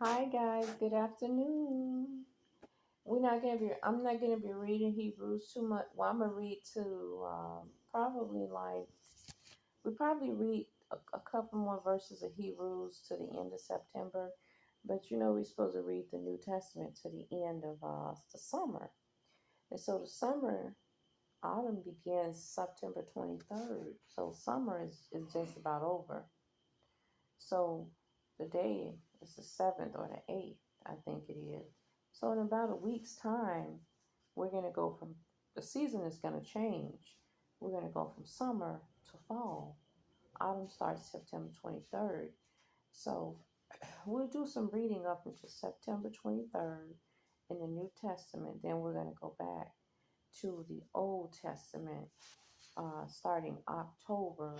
Hi guys, good afternoon. I'm not gonna be reading Hebrews too much. Well, I'm gonna read to probably like we probably read a couple more verses of Hebrews to the end of September. But we're supposed to read the New Testament to the end of the summer. And so the autumn begins September 23rd. So summer is just about over. So the day is the 7th or the 8th, I think it is. So in about a week's time, we're going to go from the season is going to change. We're going to go from summer to fall. Autumn starts September 23rd. So we'll do some reading up until September 23rd in the New Testament. Then we're going to go back to the Old Testament starting October.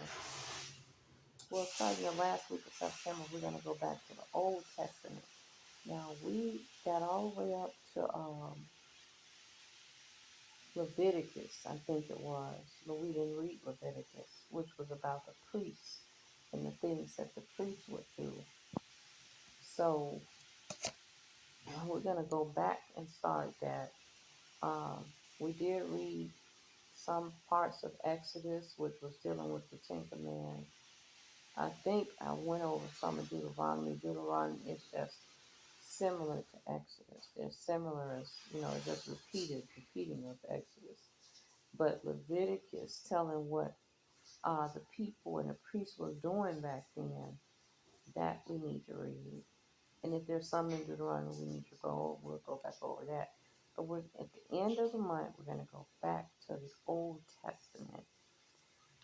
Well, starting the last week of September, we're going to go back to the Old Testament. Now, we got all the way up to Leviticus, I think it was, but we didn't read Leviticus, which was about the priests and the things that the priests would do. So we're going to go back and start that. Um, we did read some parts of Exodus, which was dealing with the Ten Commandments. I think I went over some of Deuteronomy. Deuteronomy is just similar to Exodus. They're similar as, just repeating of Exodus. But Leviticus telling what the people and the priests were doing back then, that we need to read. And if there's some in Deuteronomy we need to go, we'll go back over that. But we're at the end of the month, we're going to go back to the Old Testament.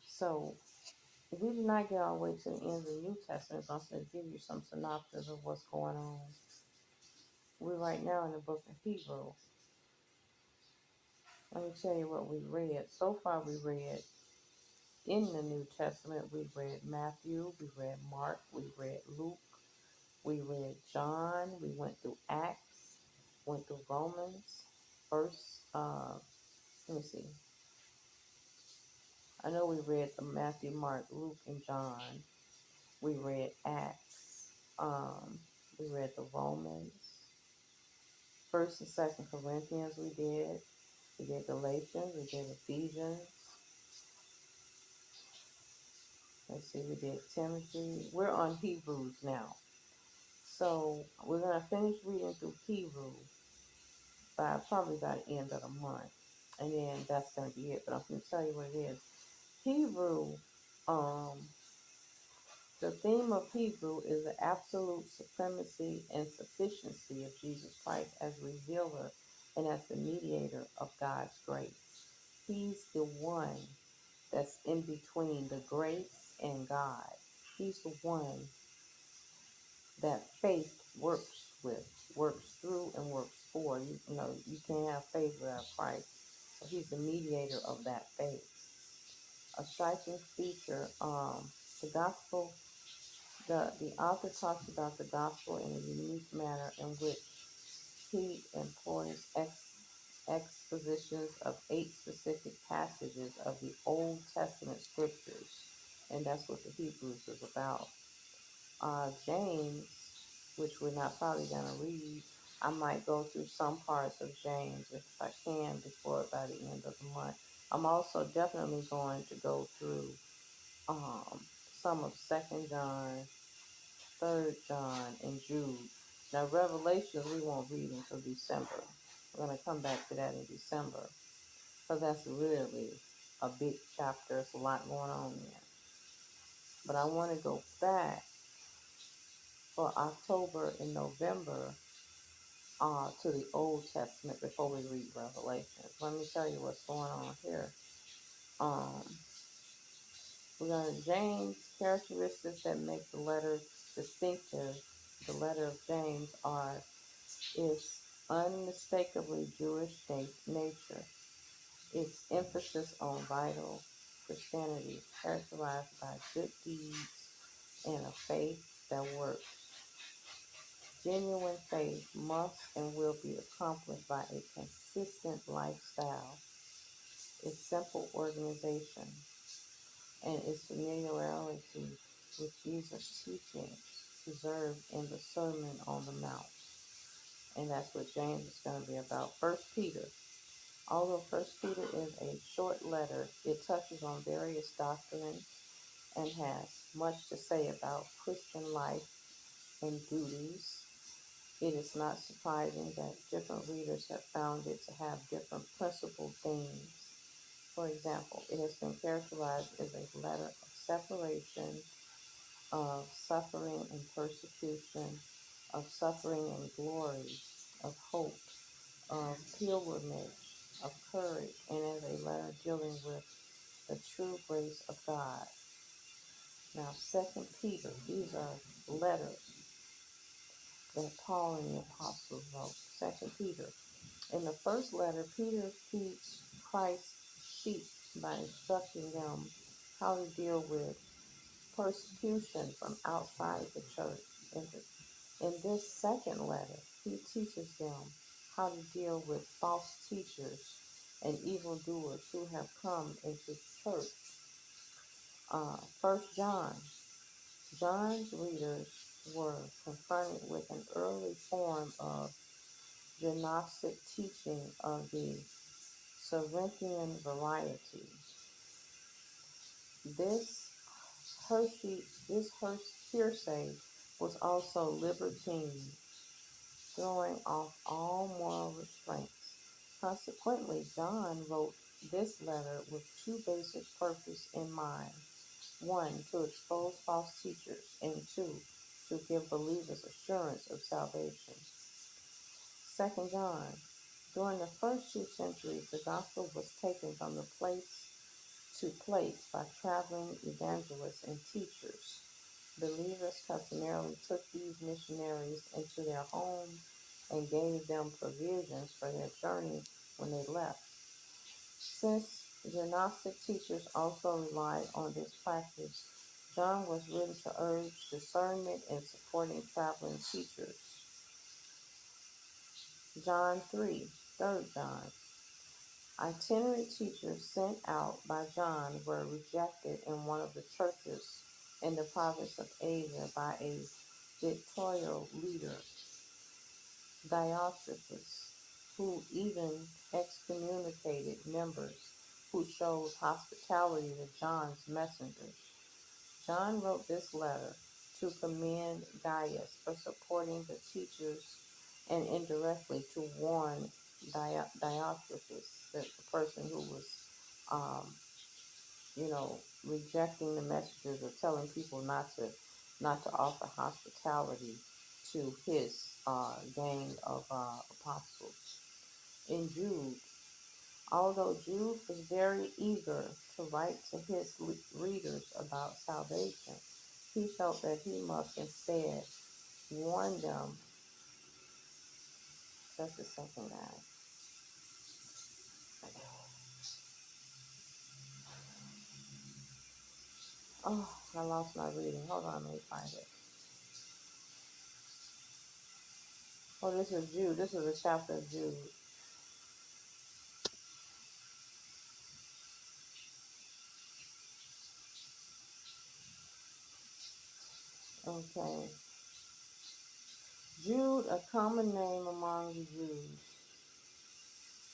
So we did not get all the way to the end of the New Testament. So I'm going to give you some synopsis of what's going on. We're right now in the book of Hebrew. Let me tell you what we read. So far, we read in the New Testament, we read Matthew, we read Mark, we read Luke, we read John, we went through Acts, went through Romans, first, let me see. I know we read the Matthew, Mark, Luke, and John. We read Acts. We read the Romans. First and Second Corinthians we did. We did Galatians. We did Ephesians. Let's see, we did Timothy. We're on Hebrews now. So we're going to finish reading through Hebrew probably by the end of the month. And then that's going to be it. But I'm going to tell you what it is. Hebrew, um, the theme of Hebrew is the absolute supremacy and sufficiency of Jesus Christ as revealer and as the mediator of God's grace. He's the one that's in between the grace and God. He's the one that faith works with, works through, and works for. You can't have faith without Christ. So he's the mediator of that faith. A striking feature, the gospel, the author talks about the gospel in a unique manner in which he employs expositions of 8 specific passages of the Old Testament scriptures. And that's what the Hebrews is about. James, which we're not probably going to read, I might go through some parts of James if I can before by the end of the month. I'm also definitely going to go through some of 2nd John, 3rd John, and Jude. Now, Revelations we won't read until December. We're going to come back to that in December because that's really a big chapter. There's a lot going on there. But I want to go back for October and November to the Old Testament before we read Revelations. Let me tell you what's going on here. Um, we're going to James, characteristics that make the letter distinctive. The letter of James are its unmistakably Jewish nature, its emphasis on vital Christianity, characterized by good deeds and a faith that works. Genuine faith must and will be accomplished by a consistent lifestyle, its simple organization, and its familiarity with Jesus' teaching. preserved in the Sermon on the Mount. And that's what James is going to be about. First Peter. Although First Peter is a short letter, it touches on various doctrines and has much to say about Christian life and duties. It is not surprising that different readers have found it to have different principal themes. For example, it has been characterized as a letter of separation, of suffering and persecution, of suffering and glory, of hope, of pilgrimage, of courage, and as a letter dealing with the true grace of God. Now, Second Peter, these are letters that Paul and the apostles wrote. Second Peter. In the first letter, Peter feeds Christ's sheep by instructing them how to deal with persecution from outside the church. In this second letter, he teaches them how to deal with false teachers and evildoers who have come into the church. First John. John's readers were confronted with an early form of Gnostic teaching of the Cerinthian variety. This hearsay was also libertine, throwing off all moral restraints. Consequently, John wrote this letter with two basic purposes in mind. One, to expose false teachers, and two, to give believers assurance of salvation. Second John. During the first 2 centuries, the gospel was taken from the place to place by traveling evangelists and teachers. Believers customarily took these missionaries into their homes and gave them provisions for their journey when they left. Since the Gnostic teachers also relied on this practice, John was written to urge discernment in supporting traveling teachers. John 3, 3 John. Itinerant teachers sent out by John were rejected in one of the churches in the province of Asia by a dictatorial leader, Diotrephes, who even excommunicated members who showed hospitality to John's messengers. John wrote this letter to commend Gaius for supporting the teachers and indirectly to warn Diotrephes, the person who was, um, rejecting the messages or telling people not to offer hospitality to his gang of apostles. In Jude, although Jude was very eager to write to his readers about salvation, he felt that he must instead warn them. Just a second, guys. Oh, I lost my reading. Hold on, let me find it. Oh, this is Jude. This is a chapter of Jude. Okay. Jude, a common name among the Jews,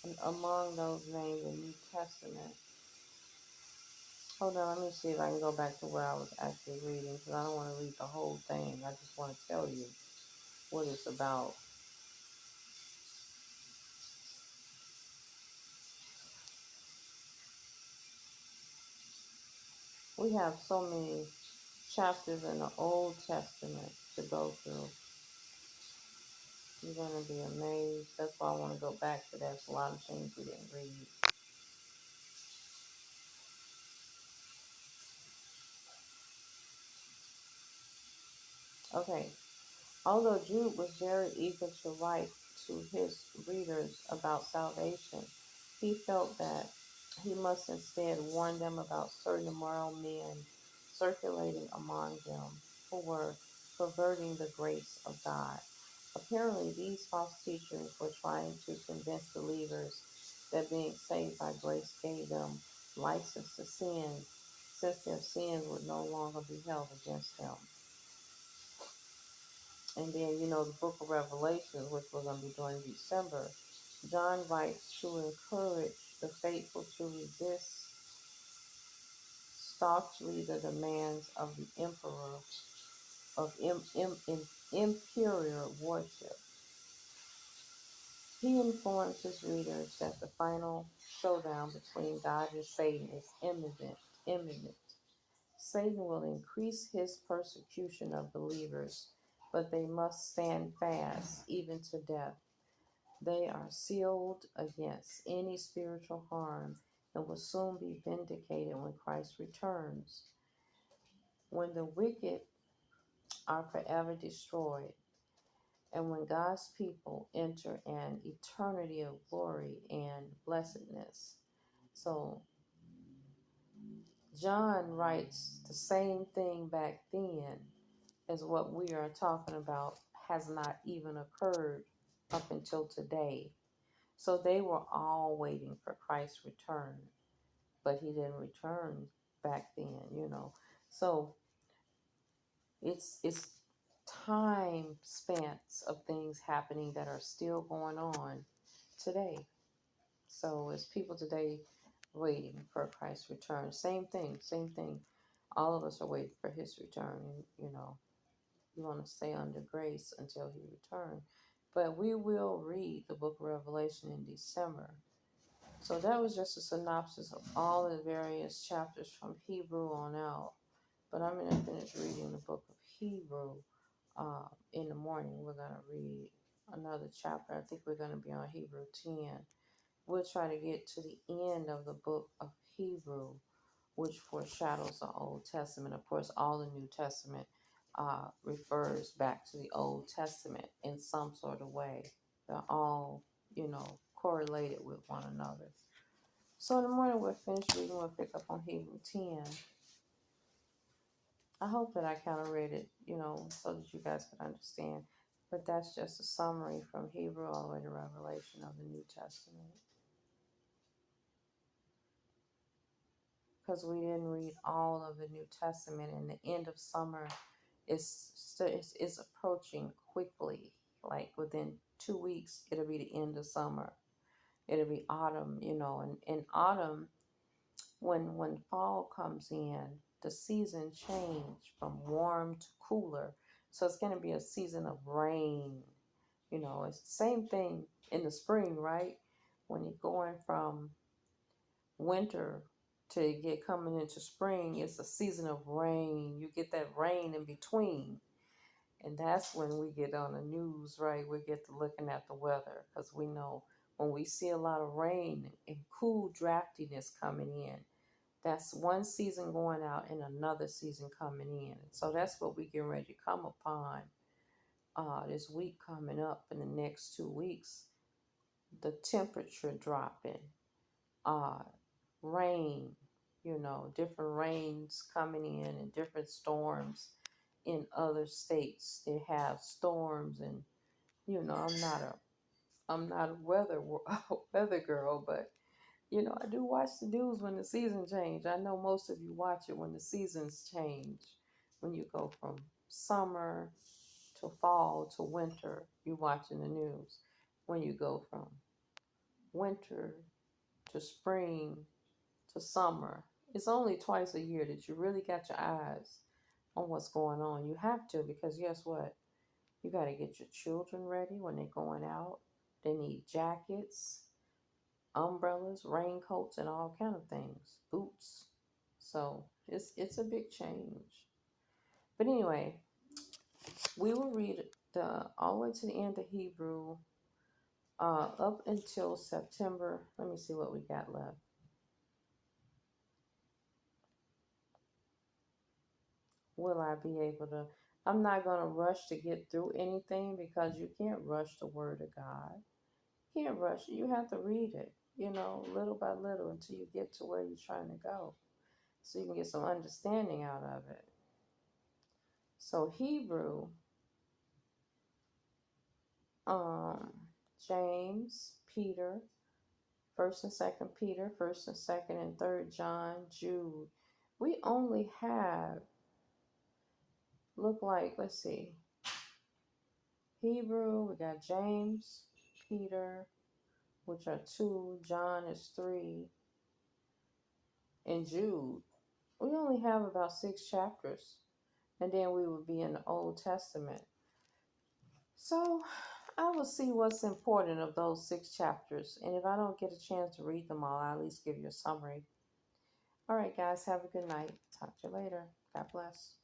and among those named in the New Testament. Hold on, let me see if I can go back to where I was actually reading, because I don't want to read the whole thing. I just want to tell you what it's about. We have so many chapters in the Old Testament to go through. You're going to be amazed. That's why I want to go back to that. There's a lot of things we didn't read. Okay. Although Jude was very eager to write to his readers about salvation, he felt that he must instead warn them about certain immoral men circulating among them who were perverting the grace of God. Apparently, these false teachers were trying to convince believers that being saved by grace gave them license to sin, since their sins would no longer be held against them. And then, the book of Revelation, which we're going to be doing in December, John writes to encourage the faithful to resist staunchly the demands of the emperor of imperial worship. He informs his readers that the final showdown between God and Satan is imminent. Satan will increase his persecution of believers, but they must stand fast, even to death. They are sealed against any spiritual harm and will soon be vindicated when Christ returns. When the wicked are forever destroyed, and when God's people enter an eternity of glory and blessedness. So John writes the same thing back then as what we are talking about has not even occurred up until today. So they were all waiting for Christ's return, but he didn't return back then. So it's time spans of things happening that are still going on today. So as people today waiting for Christ's return, same thing. All of us are waiting for his return. And, you want to stay under grace until he returns. But we will read the book of Revelation in December. So that was just a synopsis of all the various chapters from Hebrew on out. But I'm going to finish reading the book of Hebrew in the morning. We're going to read another chapter. I think we're going to be on Hebrew 10. We'll try to get to the end of the book of Hebrew, which foreshadows the Old Testament. Of course, all the New Testament refers back to the Old Testament in some sort of way. They're all, correlated with one another. So in the morning, we'll finish reading. We'll pick up on Hebrew 10. I hope that I kind of read it, so that you guys could understand. But that's just a summary from Hebrew all the way to Revelation of the New Testament. Because we didn't read all of the New Testament, and the end of summer is approaching quickly. Like within 2 weeks, it'll be the end of summer. It'll be autumn, and in autumn, when fall comes in, the season change from warm to cooler. So it's going to be a season of rain. It's the same thing in the spring, right? When you're going from winter to get coming into spring, it's a season of rain. You get that rain in between. And that's when we get on the news, right? We get to looking at the weather, because we know when we see a lot of rain and cool draftiness coming in, that's one season going out and another season coming in. So that's what we get ready to come upon this week coming up in the next 2 weeks. The temperature dropping, rain, different rains coming in and different storms in other states. They have storms, and I'm not a weather girl, but I do watch the news when the season change. I know most of you watch it when the seasons change. When you go from summer to fall to winter, you're watching the news. When you go from winter to spring to summer, it's only twice a year that you really got your eyes on what's going on. You have to, because guess what? You got to get your children ready when they're going out. They need jackets, umbrellas, raincoats, and all kind of things, boots. So it's a big change. But anyway, we will read all the way to the end of Hebrew up until September. Let me see what we got left. Will I be able to? I'm not going to rush to get through anything, because you can't rush the Word of God. You can't rush it. You have to read it, little by little, until you get to where you're trying to go, so you can get some understanding out of it. So Hebrew, James, Peter, First and Second Peter, First and Second and Third John, Jude. We only have, let's see, Hebrew, we got James, Peter, which are 2, John is 3, and Jude. We only have about 6 chapters, and then we would be in the Old Testament. So I will see what's important of those 6 chapters, and if I don't get a chance to read them all, I'll at least give you a summary. All right, guys, have a good night. Talk to you later. God bless.